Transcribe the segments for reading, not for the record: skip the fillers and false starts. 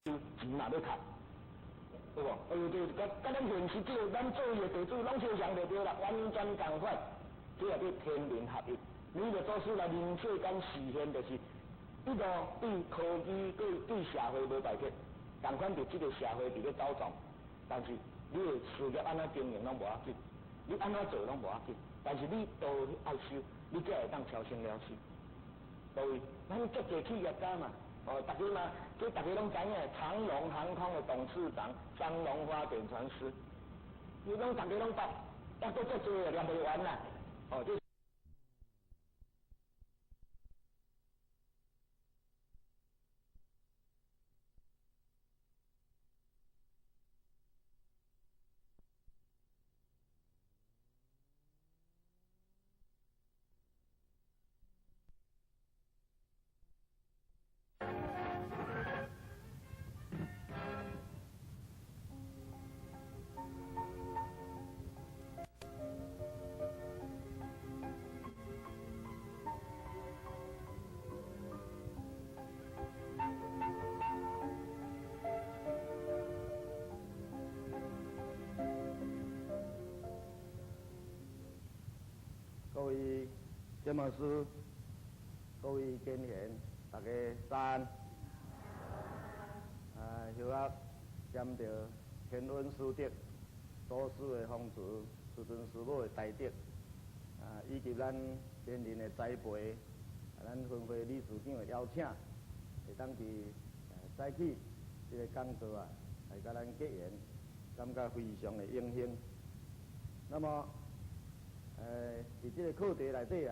钱嘛要读，对无？哎呦，就甲咱现实这个咱做伊的地主拢相像就对啦，完全共款，这也叫天人合一。你着做出来人世间实现就是，一路对科技对社会无败欠，共款伫这个社会伫咧走状，但是你的事业安怎经营拢无要紧，你安怎做拢无要紧，但是你都爱修，你才会当超生了事。所以，咱足侪企业家嘛。大家嘛，这大家拢知影，长荣航空的董事长张荣发典传师，伊拢大家拢捌，也都足多念不完啦。这。各位节目师、各位监员，大家三，后啊沾到天恩师德、祖师的风慈、师尊师母的大德，以及咱先人的栽培，咱分会理事长的邀请，会当伫早起这个讲座来甲咱结缘，感觉非常的荣幸。那么。伫这个课题内底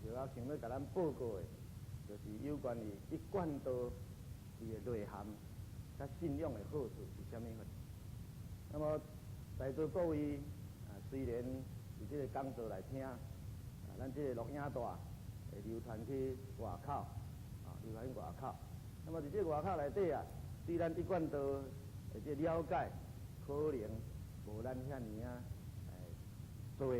就要想要甲咱报告的，就是有关于一贯道伊的内涵、甲信仰的好处是虾米款。那么在座各位虽然伫这个讲座来听，咱这个录影带会流传去外口，流传去外口。那么伫这外口内底对咱一贯道的这了解，可能无咱遐尔多遐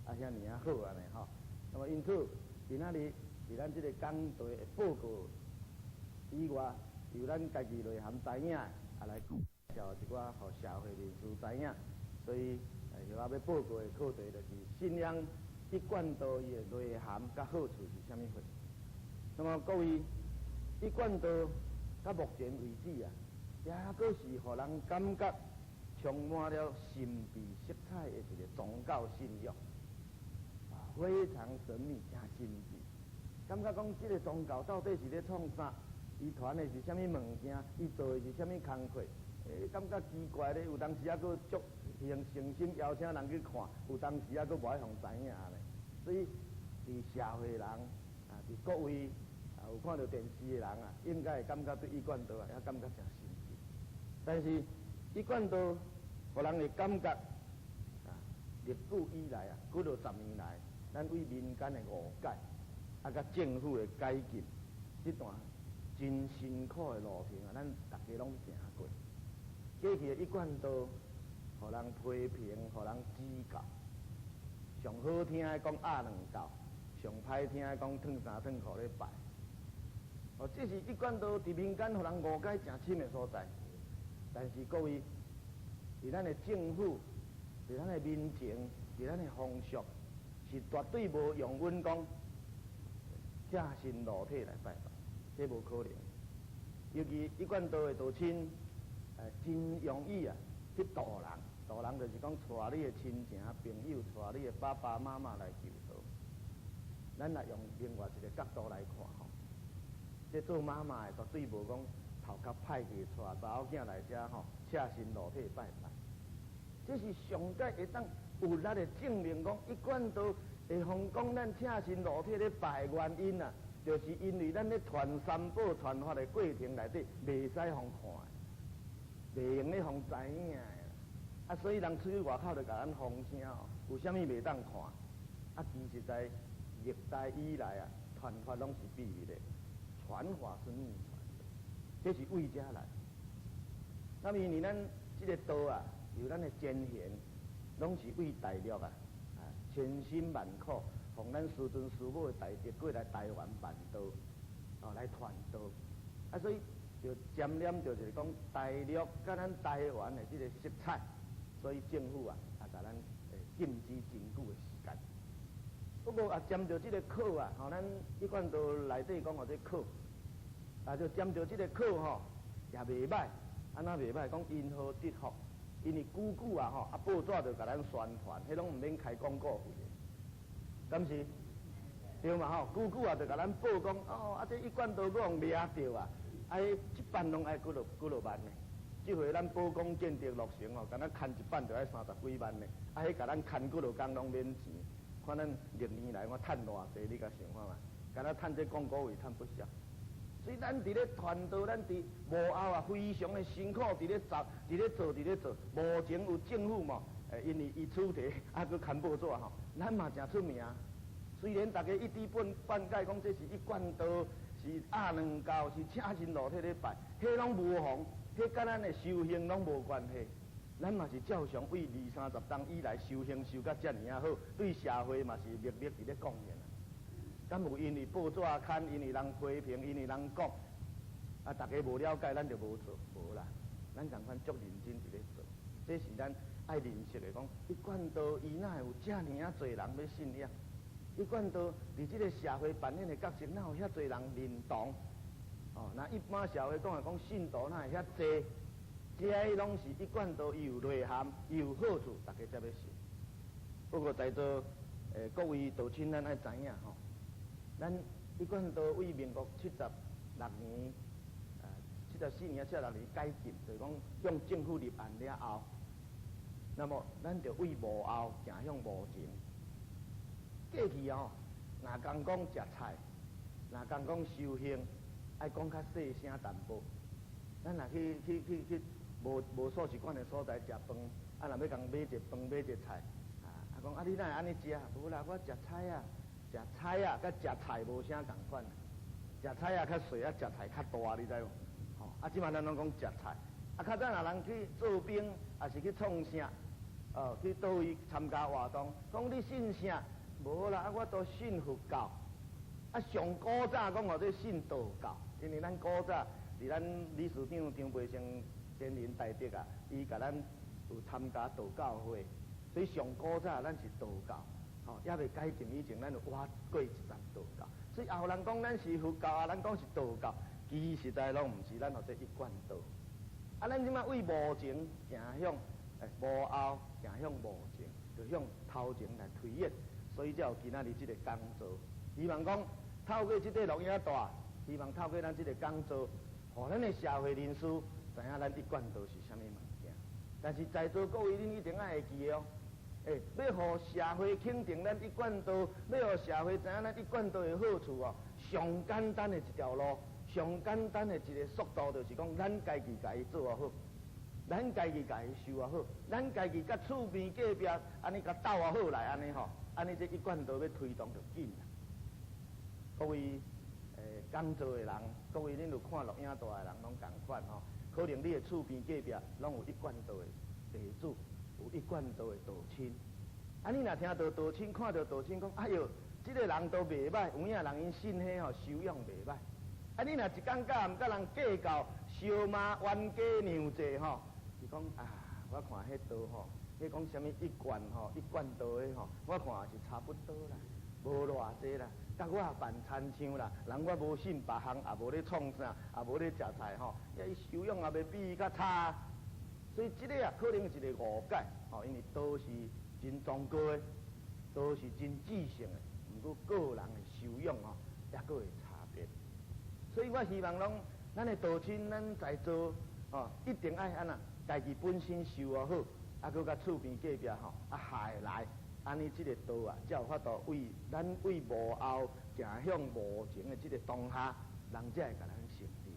尔好安尼吼。那么因此，今仔日伫咱这个讲座的报告以外，由咱家己内涵知影，来介绍一寡互社会人士知影。所以，后要报告的课题就是信仰一贯道伊的内涵甲好处是虾米货。那么各位，一贯道到目前为止也阁是互人感觉充满了神秘色彩的一个宗教信仰，非常神秘，真神秘。感觉讲这个宗教到底是咧创啥？伊传的是虾米物件？伊做的是虾米工课？感觉奇怪咧。有当时阁足诚心邀请人去看，有当时阁无爱互知影咧。所以，伫社会人伫各位有看到电视的人应该会感觉对一贯道也感觉真神秘。但是一贯道互人的感觉历久以来几落10年来，咱为民间的误解，甲政府的改进，这段真辛苦的路程咱大家拢行过。过去的一贯道，互人批评，互人指教，上好听的讲压两教，上歹听的讲褪衫褪裤咧拜。这是一贯道伫民间互人误解真深的所在。但是各位，伫咱的政府，伫咱的民情，伫咱的风俗，是绝对无用阮讲赤身裸体来拜拜，这无可能。尤其一贯道的道亲，真容易去度人，度人就是讲带你的亲情朋友，带你的爸爸妈妈来求道。咱来用另外一个角度来看吼，这做妈妈的绝对无讲。头壳歹去带查某囝来遮吼，赤身裸体拜拜，这是上界会当有力的证明讲，一贯道会互讲咱赤身裸体咧拜的原因就是因为咱咧传三宝传法的过程内底，袂使互看，袂用咧互知影的。所以人出去外口就甲咱风声有啥物袂当看？其实在历代以来传法拢是秘密的，传法是秘密。这是为家来，那么因为咱这个道由咱的前贤，拢是为大陆千辛万苦，从咱师尊师母的大德过来台湾办道，来传道。所以就沾染着就是讲大陆甲咱台湾的这个色彩，所以政府啊，甲咱禁止真久的时间。不过啊，沾着这个口啊，咱一贯都内底讲这口，就沾着这个口也袂歹，安怎袂歹？讲因何得福？因为久啊报纸就甲咱宣传，迄拢唔免开广告费的，敢是？对嘛久就甲咱报讲这一贯都讲掠着啊，这版拢爱几落万呢？这回咱宝光建设落成敢若牵一版就要30几万呢，迄甲咱牵几落工拢免钱。看咱历年来我趁偌济，你甲想看嘛？敢若趁这广告费趁不少。所以咱伫咧传道，咱伫幕后啊非常的辛苦，伫咧做，目前有政府嘛，因为伊出题佫牵报纸咱嘛真出名。虽然大家一知半解讲这是一贯道，是压两教，是请神露体咧拜，迄拢无妨，迄甲咱的修行拢无关系。咱嘛是照常为20-30冬以来修行修甲遮尔啊好，对社会嘛是默默伫咧贡献啊。敢有因为报纸刊，因为人批评，因为人讲，大家无了解，咱就无做，无啦。咱共款足认真伫咧做，这是咱爱认识的。讲一贯道伊哪有遮尔啊侪人要信仰？一贯道伫这个社会扮演的角色，哪有遐侪人认同？那一般社会讲信徒哪会遐侪？这拢是一贯道有内涵，有好处，大家才要信。不过在座各位道亲，咱爱知影咱一贯道为民国76年74年、76年改进，就是讲向政府立案了后，那么咱就为幕后行向幕前。过去若讲食菜，若讲修行，爱讲较细声淡薄。咱若去无数习惯的所在食饭，若要讲买一饭买一菜，讲你哪会安尼食？无啦，我食菜啊，甲食菜无啥共款。食菜啊较细，食菜较大，你知无？即摆咱拢讲食菜。较早若人去做兵，也是去创啥？去倒位参加活动，讲你信啥？无啦，我都信佛教。上古早讲这信道教，因为咱古早伫咱理事长张培生先人大德啊，伊甲咱有参加道教会，所以上古早咱是道教，也未改进以前，咱有挖过一层道教。所以后人讲咱是佛教啊，咱讲是道教，其实在拢毋是，咱这一贯道。咱即马为无前行向幕后，行向幕前，就向头前来推演。所以才有今仔日这个讲座，希望讲透过这个录影带，希望透过咱这个讲座，互咱的社会人士知影咱一贯道是啥物物件。但是在座各位，恁一定爱会记哦，要互社会肯定咱一贯道，要互社会知影咱一贯道的好处上简单的一条路，上简单的一个速度，就是讲咱家己家己做好。咱家己家己修好，咱家己甲厝边隔壁安尼甲斗好来，安尼安尼这一贯道要推动就紧啦。各位讲座的人，各位恁有看录影带的人拢同款可能你的厝边隔壁拢有一贯道的地主，有一贯道的道亲。你若听到道亲，看到道亲讲，哎哟，这个人都袂歹，有影人因信迄修养袂歹。你若一讲甲毋甲人计较，相骂冤家娘济是讲我看迄道迄讲什么一贯一贯道的我看也是差不多啦，无偌济啦。甲我也办亲像啦，人我无信别行，也无咧创啥，也无咧食菜伊修养也袂比伊较差。所以这个可能是一个误解因为道是真庄高的，道是真至圣的，毋过个人的修养也佫会差别。所以我希望拢咱的道亲，咱在座一定爱安家己本身修好，佫甲厝边隔壁下来，安尼这个道才有法度为幕后行向幕前的这个当下，人才会甲咱承认。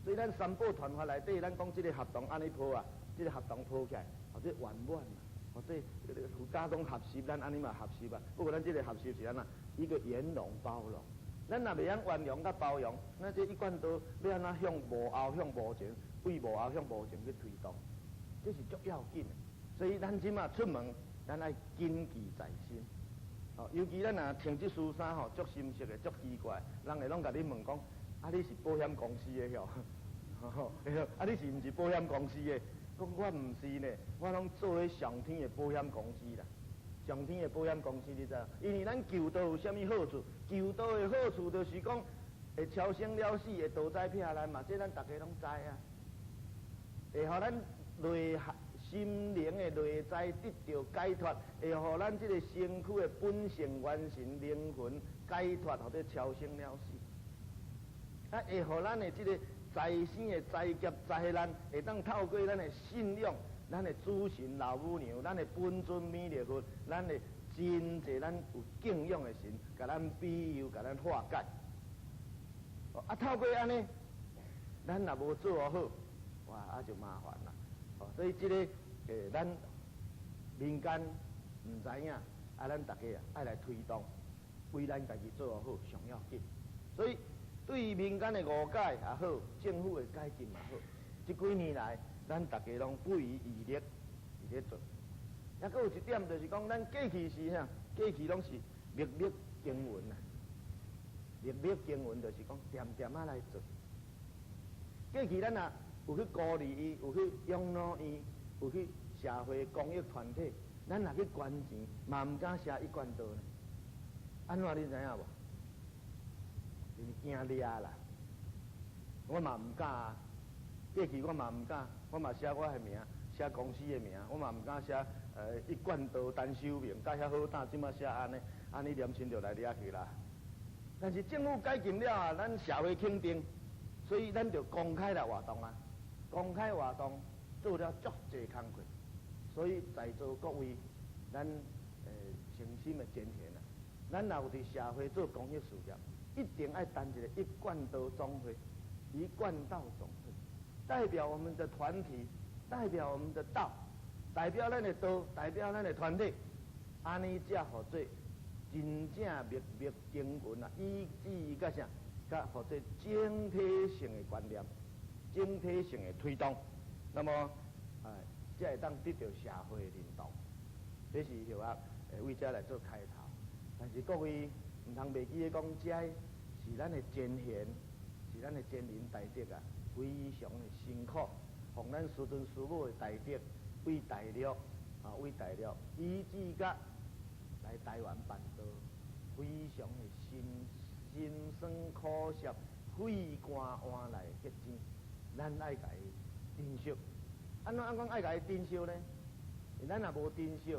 所以咱三宝传法内底，咱讲这个合同安尼铺这个合同铺起来，或者圆满或者佛家讲合适，咱安尼嘛合适不过咱这个合适是安一个圆融包容。咱若袂晓圆融甲包容，那这一贯道要安怎向幕后向幕前，为幕后向幕前去推动，这是足要紧的。所以咱即马出门，咱爱谨记在心。尤其咱若穿这恤衫足深色的，足奇怪，人会拢甲你问讲，你是保险公司的啊，你是毋是保险公司的？讲我毋是呢，我拢做迄上天的保险公司啦。上天的保险公司你知？因为咱求道有啥物好处？求道的好处就是讲会超生了死，会逃灾避难嘛，这咱大家拢知啊。会互咱内心灵的内在得到解脱，会互咱这个身躯的本性元神灵魂解脱，或者超生了死。啊，会互咱的这个在生的灾劫灾难，会当透过咱的信仰。咱的主神老母娘，咱的本尊弥勒佛，咱的真济咱有敬仰的神，甲咱庇佑，甲咱化解。啊，透过安尼，咱若无做好，哇，啊就麻烦啦。所以这个咱民间唔知影，啊，咱大家啊爱来推动，为咱家己做好上要紧。所以对于民间的误解也好，政府的改进也好，这几年来。咱大家拢不遗余力伫做，还佫有一点就是讲，咱过去是啥？过去拢是秘密经营啊，秘密经营就是讲点点啊来做。过去咱啊有去鼓励伊，有去养老院，有去社会公益团体，咱若去捐钱，嘛毋敢写一贯道呢。安怎你知影无？就是惊掠啦，我嘛毋敢啊。过去我嘛毋敢，我嘛写我的名，写公司的名，我嘛毋敢写一贯道单收名，甲遐好胆，即马写安尼，安尼念亲就来掠去啦。但是政府改进了啊，咱社会肯定，所以咱就公开来活动啊，公开活动做了足济工课，所以在座各位，咱诚心的捐献啊，咱若有伫社会做公益事业，一定爱办一个一贯道总会，一贯道总会。代表我们的团体，代表我们的道，代表咱的道，代表咱的团体，安尼才或者真正密密经营啊，以至甲啥，甲或者整体性的观念，整体性的推动，那么才会当得到社会的认同。这是后啊，为这来做开头。但是各位唔通袂记得讲，这是咱的捐献，是咱的真人大德啊。非常的辛苦，奉咱师尊师母的大德为大了，为大了，以至甲来台湾办道，非常的辛酸苦涩，肺肝换来结晶，咱爱甲伊珍惜。安怎讲爱甲伊珍惜呢？咱若无珍惜，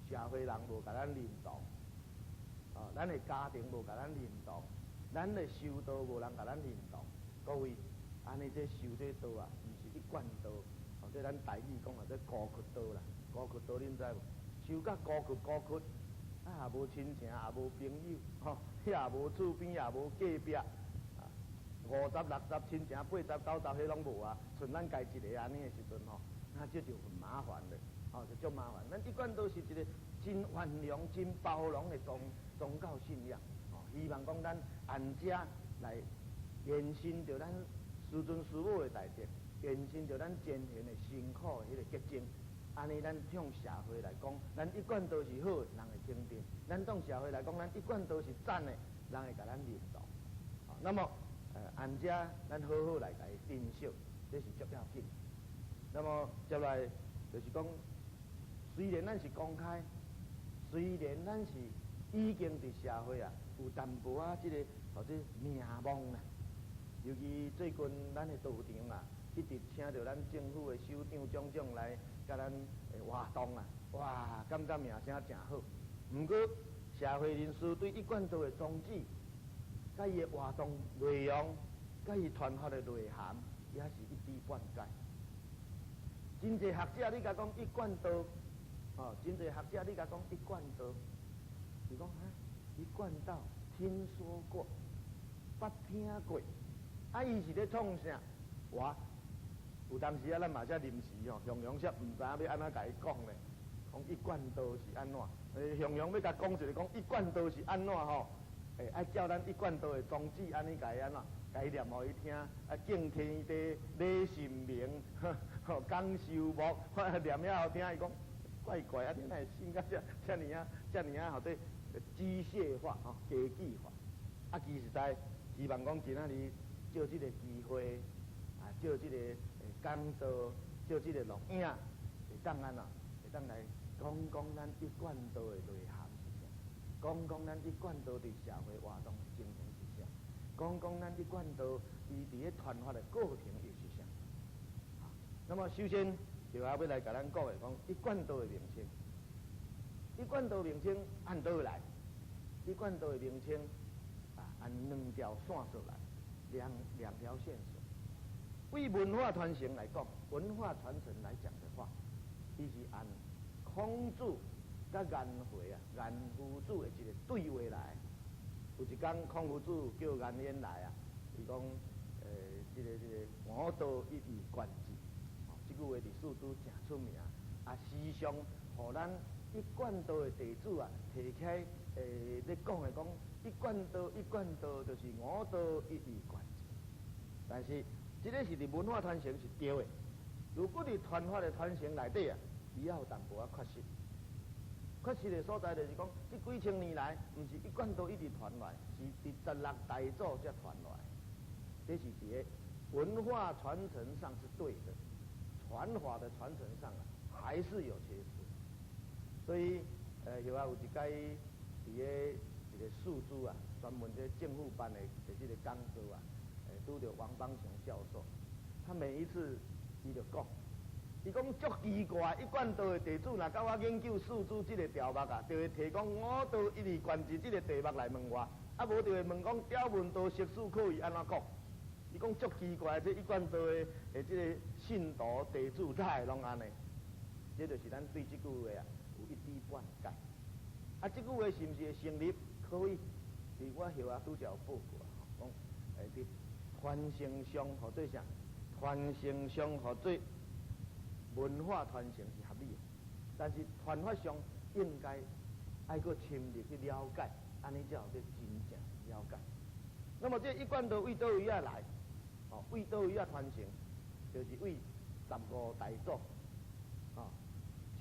社会人无甲咱认同，咱的家庭无甲咱认同，咱的修道无人甲咱认同，各位。安尼这修这道啊，毋是一贯道，或者咱台语讲啊，这孤缺道啦，孤缺道恁知无？修甲孤缺，啊也无亲情，也无朋友，也无厝边，也无隔壁，50、60亲情，80、90迄拢无啊，剩咱家一个安尼的时阵那这就很麻烦了，就足麻烦。咱一贯都是一个真宽容、真包容的宗教信仰，希望讲咱按遮来延伸着咱。师尊师母的大德，延伸着咱前贤的辛苦的迄个结晶，安尼咱向社会来讲，咱一贯都是好，人会肯定；咱向社会来讲，咱一贯都是赞的，人会甲咱认同。那么，按遮咱好好来甲伊珍惜，这是足要紧。那么接来就是讲，虽然咱是公开，虽然咱是已经伫社会啊有淡薄啊，这个或者名望啦。尤其最近咱的道场啊，一直请到咱政府的首长、种种来甲咱活动啊，哇，感觉名声真好。不过社会人士对一贯道的宗旨、甲伊的活动内容、甲伊传发的内涵，也是一知半解。真侪学者你甲讲一贯道，真侪学者你甲讲一贯道，是讲一贯道听说过，捌听过。伊是咧创啥？有当时咱嘛才临时雄雄说毋知影要安怎甲伊讲咧。讲一贯道是安怎？雄雄要甲讲一个讲一贯道是安怎爱照咱一贯道的宗旨安尼甲伊安怎？甲伊念互伊听，敬天地，礼神明，讲寿木，念了后听伊讲怪怪啊！你哪会信甲遮尔或者机械化科技化？其实在希望讲今仔日。借这个机会照这个讲道，照这个录影，会当安怎？会当来讲咱一贯道的内涵是啥？讲咱一贯道伫社会活动的精神是啥？讲咱一贯道伊伫咧传法的过程又是啥？那么首先就要来甲咱讲的讲一贯道的名称。一贯道名称按倒来？一贯道的名称按两条线索来，两条线索。为文化传承来讲，文化传承来讲的话，伊是按孔子甲颜回颜夫子的一个对话来。有一天，孔夫子叫颜渊来伊讲，这个我道一以贯之，这句话伫史书真出名，时常互咱一贯道的弟子提起来，咧讲一贯道就是我道一以贯之。但是，这个是伫文化传承是对的。如果伫传法的传承内底伊也有淡薄缺失。缺失的所在就是讲，这几千年来，毋是一贯道一直传来，是伫16代祖才传来。这是伫个文化传承上是对的，传法的传承上还是有缺失。所以，后来有一届伫个一个数珠专门这政府办的这个讲座拄着王邦雄教授，他每一次伊就讲。伊讲足奇怪，一贯道的弟子若甲我研究四书这个条目就会提讲我道一以贯之这个题目来问我，无就会问讲刁文道释书可以安怎讲？伊讲足奇怪，这一贯道的这个信徒弟子怎会拢安尼？这就是咱对这句话有一知半解。这句话是毋是会成立？可以，是我后拄则有报过讲伫传承上或做啥？传承上或做文化传承是合理的，但是传法上应该爱搁深入去了解，安尼才有去真正了解。那么这一贯道为倒位来？为倒位传承，就是为15代祖，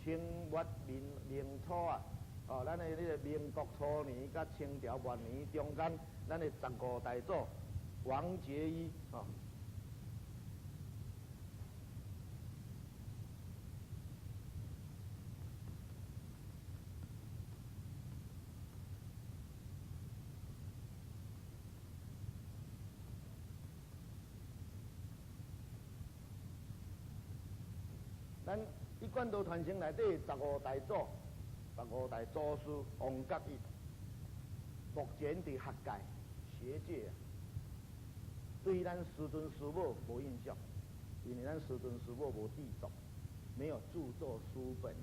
清末明初咱的那个民国初年甲清朝末年中间，咱的15代祖王觉一咱一贯道传承内底15代祖师王觉一，目前伫学界学界对咱师尊师母无印象，因为咱师尊师母无弟子，没有著作书本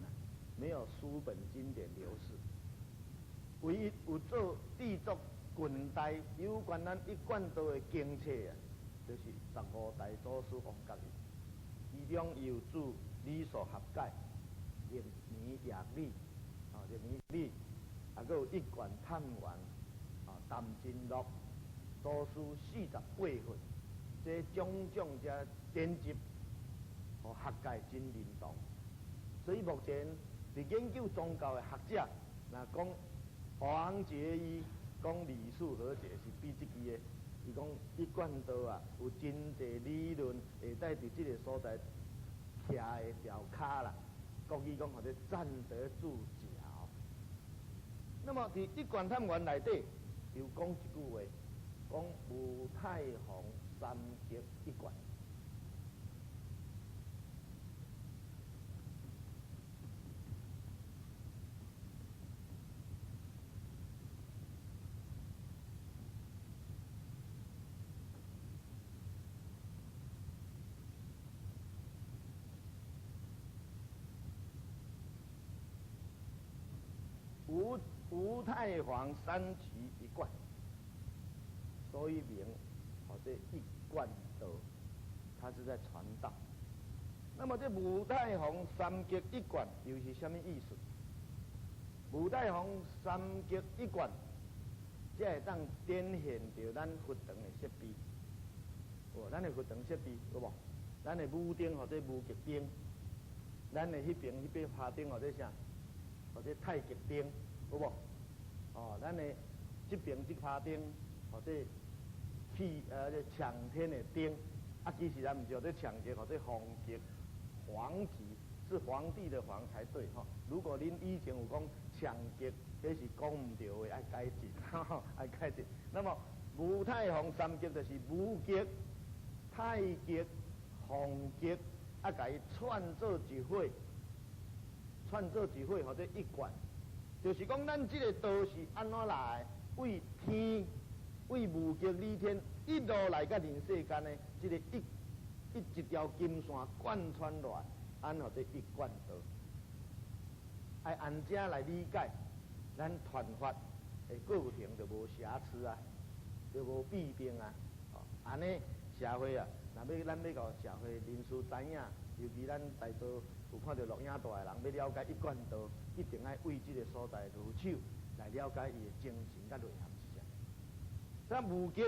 没有书本经典流失。唯一有做弟子近代有关咱一贯道的经册就是15代祖师王觉一，其中有著理数合解、易年易理、易年理，还有一贯探源、谈真录、祖师48份，这种种这典籍，和学界真认同。所以目前伫研究宗教的学者，若讲王觉一讲理数和解是比这支的，伊讲一贯道有真济理论会使伫这个所在。徛的条卡啦，国语讲或者站得住脚。那么伫一贯探源内底，又讲一句话，讲吴太洪三结一贯。吴太皇三奇一贯，所以名这一贯道，它是在传道。那么这吴太皇三结一贯又是什么意思？吴太皇三结一贯，才会当展现着咱佛堂的设备。咱的佛堂设备有无？咱的武灯或者武极灯，咱的迄边花灯或者啥，或者太极灯。有无？咱的这边这花灯，或者这抢天的灯，其实咱唔叫做抢劫，或者皇劫，皇旗是皇帝的皇才对哈。如果您以前有讲抢劫，这是讲唔对的，要改进，要改进。那么武太皇三劫就是武劫、太劫、皇劫，甲伊串做一伙，串做一伙或者一贯，就是讲咱这个道是安怎来？为天，为无极理天一路来到人世间的这个一条金线贯穿落来，安或者一贯道。爱按正来理解，咱传法的过程就无瑕疵啊，就无弊病啊。安尼社会啊，若要咱要搞社会人士知影，尤其咱在座有看到录影带的人，要了解一贯道，一定要为这个所在入手来了解伊的精神甲内涵是啥。咱无极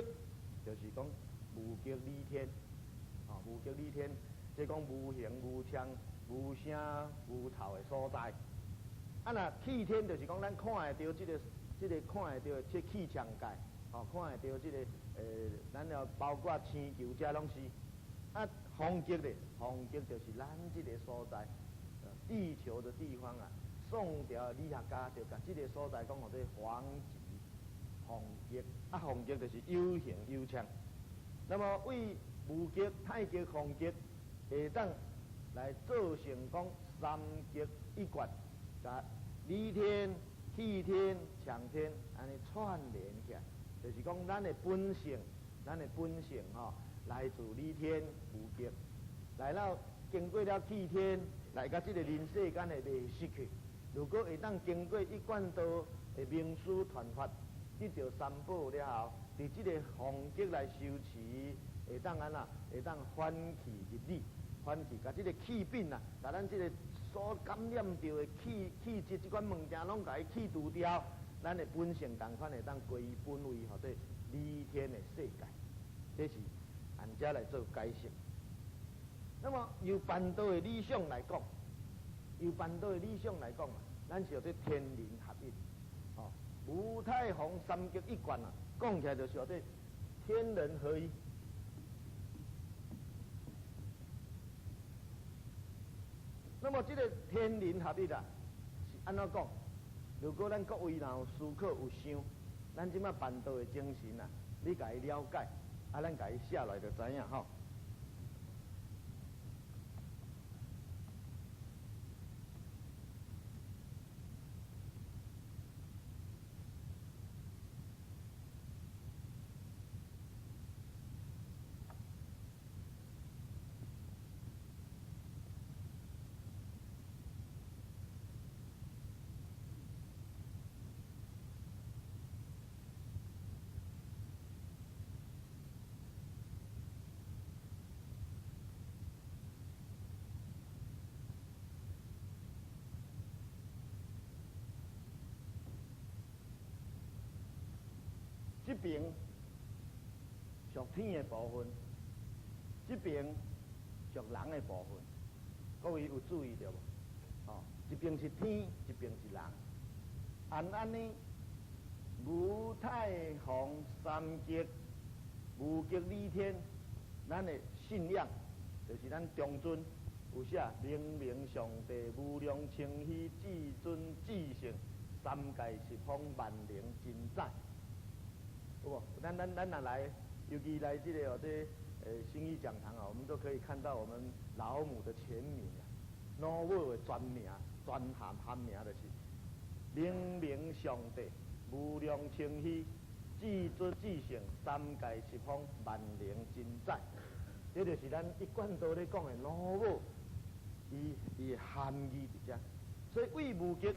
就是讲无极理天，无极理天，即讲无形无相、无声无臭的所在。若气天就是讲咱看会到这个看会到这气象界，看会到这个咱要包括星球这拢是。方极咧，方极就是咱这个所在，地球的地方啊。宋朝理学家就把这个所在讲做方极、方极，方极就是有形有相。那么为无极、太极、方极，会当来做成讲三极一贯，甲理天、气天、象天安尼串联起来，就是讲咱的本性，来自理天无极，来了经过了气天，来到这个人世间会袂失去。如果会当经过一贯道的名师传法，得到三宝了后，伫这个方极来修持，会当会当反气入理，反气甲这个气病啊，甲咱这个所感染到的气质这款物件，拢甲伊去除掉，咱的本性同款会当归本位或者理天的世界，这是按这来做解释。那么由办道的理想来讲，咱是要做天人合一，五太皇三极一贯啊，讲起来就是要做天人合一。那么这个天人合一啊，是安怎讲？如果咱各位若有思考有想，咱即摆办道的精神啊，你甲伊了解，咱甲伊写来就知影吼。这边属天的部分，这边属人的部分，各位有注意到无？一边是天，一边是人。按安尼，五太皇三极，无极理天，咱的信仰就是咱中尊有写明明上帝无量清虚至尊至圣三界十方万灵真在。有无？咱若来，尤其来这个新义讲堂啊，我们都可以看到我们老母的全名啊，老母的全名、全汉名就是明明上帝无量清虚至尊至圣三界十方万灵真在。这就是咱一贯道咧讲的老母，伊的含义伫遮。所以为无极